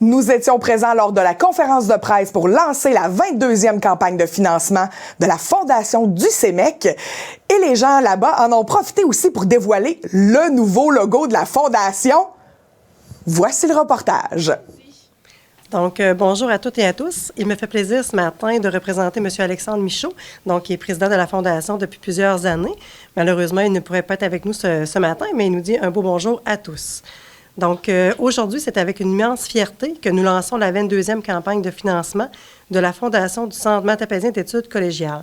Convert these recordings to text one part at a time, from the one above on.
Nous étions présents lors de la conférence de presse pour lancer la 22e campagne de financement de la Fondation du CEMEC. Et les gens là-bas en ont profité aussi pour dévoiler le nouveau logo de la Fondation. Voici le reportage. Donc, bonjour à toutes et à tous. Il me fait plaisir ce matin de représenter M. Alexandre Michaud, donc, qui est président de la Fondation depuis plusieurs années. Malheureusement, il ne pourrait pas être avec nous ce matin, mais il nous dit un beau bonjour à tous. Donc, aujourd'hui, c'est avec une immense fierté que nous lançons la 22e campagne de financement de la Fondation du Centre matapédien d'études collégiales.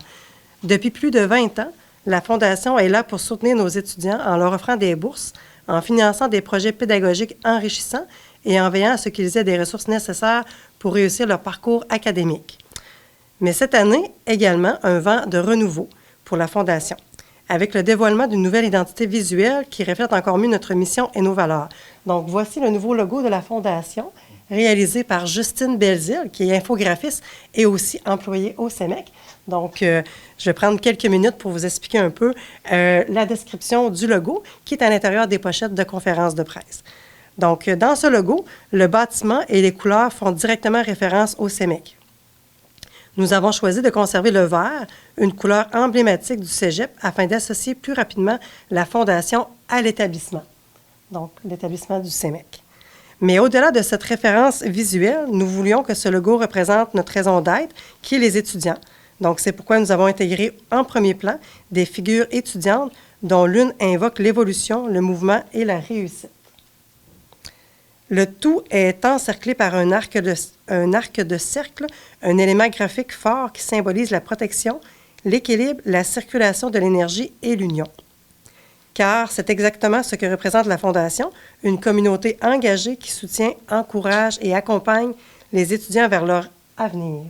Depuis plus de 20 ans, la Fondation est là pour soutenir nos étudiants en leur offrant des bourses, en finançant des projets pédagogiques enrichissants et en veillant à ce qu'ils aient des ressources nécessaires pour réussir leur parcours académique. Mais cette année, également, un vent de renouveau pour la Fondation, avec le dévoilement d'une nouvelle identité visuelle qui reflète encore mieux notre mission et nos valeurs. Donc, voici le nouveau logo de la Fondation, réalisé par Justine Belzile, qui est infographiste et aussi employée au CEMEC. Donc, je vais prendre quelques minutes pour vous expliquer un peu la description du logo qui est à l'intérieur des pochettes de conférences de presse. Donc, dans ce logo, le bâtiment et les couleurs font directement référence au CEMEC. Nous avons choisi de conserver le vert, une couleur emblématique du cégep, afin d'associer plus rapidement la Fondation à l'établissement, donc l'établissement du CEMEC. Mais au-delà de cette référence visuelle, nous voulions que ce logo représente notre raison d'être, qui est les étudiants. Donc, c'est pourquoi nous avons intégré en premier plan des figures étudiantes dont l'une invoque l'évolution, le mouvement et la réussite. Le tout est encerclé par un arc de cercle, un élément graphique fort qui symbolise la protection, l'équilibre, la circulation de l'énergie et l'union. Car c'est exactement ce que représente la Fondation, une communauté engagée qui soutient, encourage et accompagne les étudiants vers leur avenir.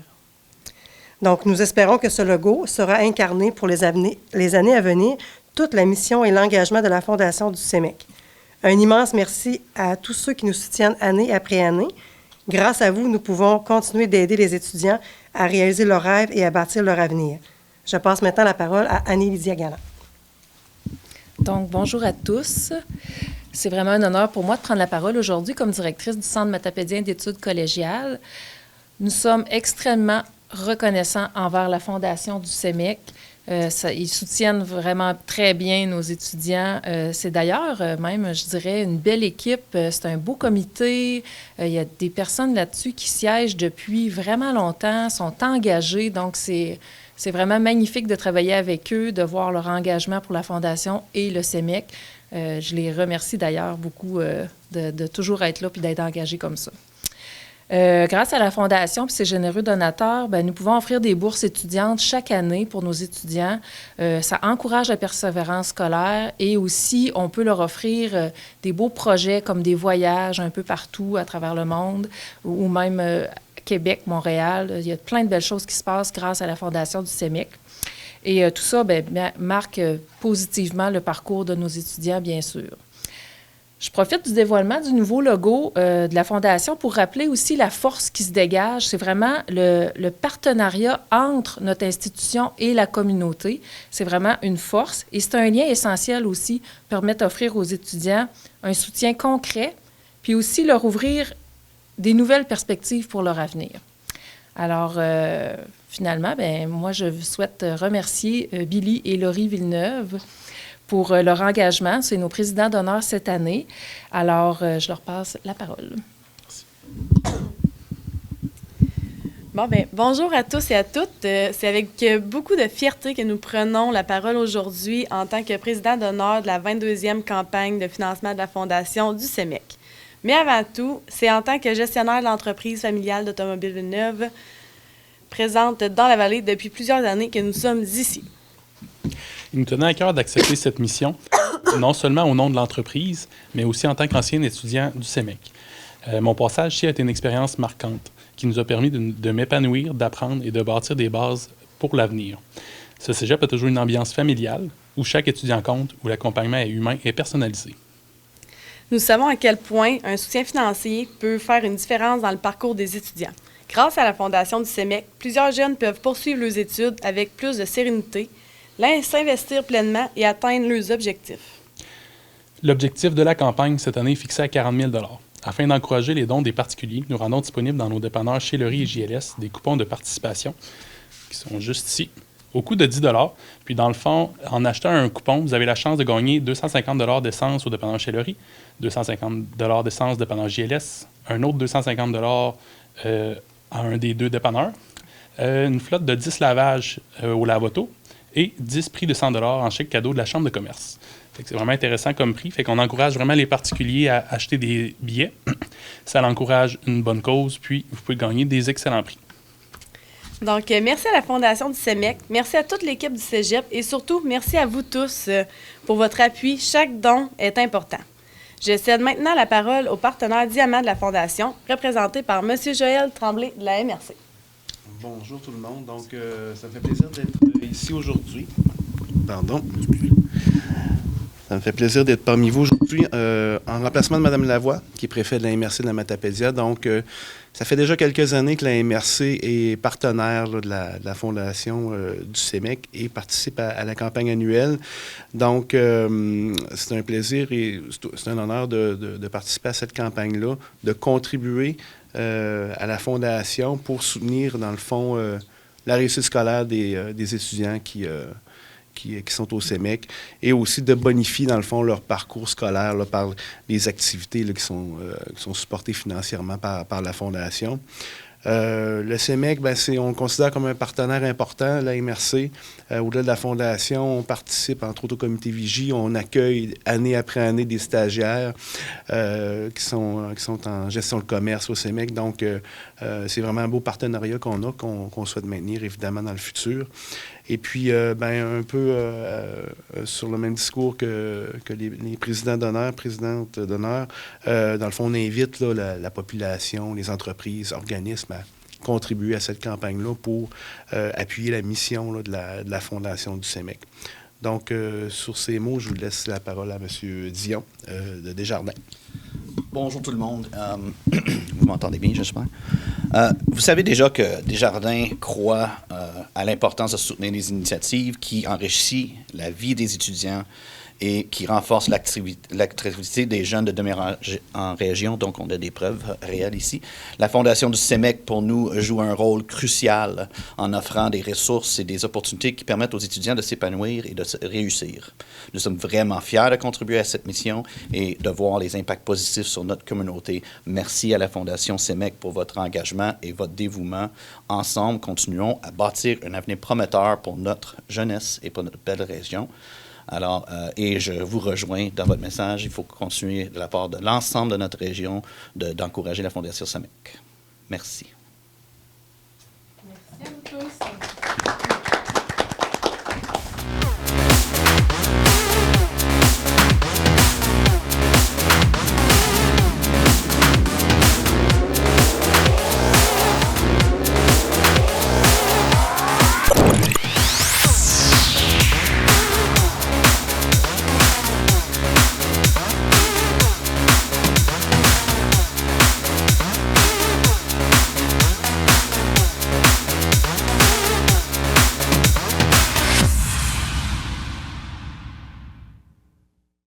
Donc, nous espérons que ce logo sera incarné pour les années à venir, toute la mission et l'engagement de la Fondation du CEMEC. Un immense merci à tous ceux qui nous soutiennent année après année. Grâce à vous, nous pouvons continuer d'aider les étudiants à réaliser leurs rêves et à bâtir leur avenir. Je passe maintenant la parole à Annie-Lydia Galland. Donc, bonjour à tous. C'est vraiment un honneur pour moi de prendre la parole aujourd'hui comme directrice du Centre matapédien d'études collégiales. Nous sommes extrêmement reconnaissants envers la Fondation du CEMEC. Ils soutiennent vraiment très bien nos étudiants. C'est d'ailleurs même, je dirais, une belle équipe. C'est un beau comité. Il y a des personnes là-dessus qui siègent depuis vraiment longtemps, sont engagées. Donc, c'est vraiment magnifique de travailler avec eux, de voir leur engagement pour la Fondation et le CEMEC. Je les remercie d'ailleurs beaucoup de toujours être là et d'être engagés comme ça. Grâce à la Fondation et ses généreux donateurs, nous pouvons offrir des bourses étudiantes chaque année pour nos étudiants. Ça encourage la persévérance scolaire et aussi, on peut leur offrir des beaux projets comme des voyages un peu partout à travers le monde ou même Québec, Montréal. Il y a plein de belles choses qui se passent grâce à la Fondation du CEMEC. Et tout ça marque positivement le parcours de nos étudiants, bien sûr. Je profite du dévoilement du nouveau logo de la Fondation pour rappeler aussi la force qui se dégage. C'est vraiment le partenariat entre notre institution et la communauté. C'est vraiment une force et c'est un lien essentiel aussi, permettre d'offrir aux étudiants un soutien concret, puis aussi leur ouvrir des nouvelles perspectives pour leur avenir. Alors, finalement, moi, je souhaite remercier Billy et Laurie Villeneuve pour leur engagement. C'est nos présidents d'honneur cette année. Alors, je leur passe la parole. Bon, bonjour à tous et à toutes. C'est avec beaucoup de fierté que nous prenons la parole aujourd'hui en tant que président d'honneur de la 22e campagne de financement de la Fondation du CEMEC. Mais avant tout, c'est en tant que gestionnaire de l'entreprise familiale d'Automobile Villeneuve, présente dans la vallée depuis plusieurs années, que nous sommes ici. Il nous tenait à cœur d'accepter cette mission, non seulement au nom de l'entreprise, mais aussi en tant qu'ancien étudiant du CEMEC. Mon passage ici a été une expérience marquante qui nous a permis de m'épanouir, d'apprendre et de bâtir des bases pour l'avenir. Ce cégep a toujours une ambiance familiale où chaque étudiant compte, où l'accompagnement est humain et personnalisé. Nous savons à quel point un soutien financier peut faire une différence dans le parcours des étudiants. Grâce à la Fondation du CEMEC, plusieurs jeunes peuvent poursuivre leurs études avec plus de sérénité, s'investir pleinement et atteindre leurs objectifs. L'objectif de la campagne cette année est fixé à 40 000 $. Afin d'encourager les dons des particuliers, nous rendons disponibles dans nos dépanneurs chez Lery et JLS des coupons de participation qui sont juste ici, au coût de 10 $. Puis dans le fond, en achetant un coupon, vous avez la chance de gagner 250 $ d'essence au dépanneur chez Lery, 250 $ d'essence au dépanneur JLS, un autre 250 $ à un des deux dépanneurs, une flotte de 10 lavages au lave-auto et 10 prix de 100 $ en chèque cadeau de la Chambre de commerce. C'est vraiment intéressant comme prix. Fait qu'on encourage vraiment les particuliers à acheter des billets. Ça encourage une bonne cause, puis vous pouvez gagner des excellents prix. Donc, merci à la Fondation du CEMEC, merci à toute l'équipe du Cégep et surtout, merci à vous tous pour votre appui. Chaque don est important. Je cède maintenant la parole au partenaire Diamant de la Fondation, représenté par M. Joël Tremblay de la MRC. Bonjour tout le monde. Donc, ça me fait plaisir d'être ici aujourd'hui. Pardon. Ça me fait plaisir d'être parmi vous aujourd'hui en remplacement de Mme Lavoie, qui est préfet de la MRC de la Matapédia. Donc, ça fait déjà quelques années que la MRC est partenaire là, de la Fondation du CEMEC et participe à la campagne annuelle. Donc, c'est un plaisir et c'est un honneur de participer à cette campagne-là, de contribuer à la Fondation pour soutenir, dans le fond, la réussite scolaire des étudiants qui sont au CEMEC et aussi de bonifier, dans le fond, leur parcours scolaire là, par les activités là, qui sont supportées financièrement par la Fondation. Le CEMEC, on le considère comme un partenaire important, la MRC. Au-delà de la Fondation, on participe entre autres au comité Vigie. On accueille année après année des stagiaires qui sont en gestion de commerce au CEMEC. Donc, c'est vraiment un beau partenariat qu'on a, qu'on souhaite maintenir évidemment dans le futur. Et puis, un peu sur le même discours que les présidents d'honneur, présidentes d'honneur, dans le fond, on invite là, la population, les entreprises, organismes à contribuer à cette campagne-là pour appuyer la mission là, de la Fondation du CEMEC. Donc, sur ces mots, je vous laisse la parole à M. Dion de Desjardins. Bonjour tout le monde. Vous m'entendez bien, j'espère. Vous savez déjà que Desjardins croit à l'importance de soutenir les initiatives qui enrichissent la vie des étudiants et qui renforcent l'attractivité des jeunes de demeurer en région. Donc, on a des preuves réelles ici. La Fondation du CEMEC, pour nous, joue un rôle crucial en offrant des ressources et des opportunités qui permettent aux étudiants de s'épanouir et de réussir. Nous sommes vraiment fiers de contribuer à cette mission et de voir les impacts positifs sur notre communauté. Merci à la Fondation CEMEC pour votre engagement et votre dévouement. Ensemble, continuons à bâtir un avenir prometteur pour notre jeunesse et pour notre belle région. Alors, et je vous rejoins dans votre message. Il faut continuer de la part de l'ensemble de notre région d'encourager la Fondation CEMEC. Merci.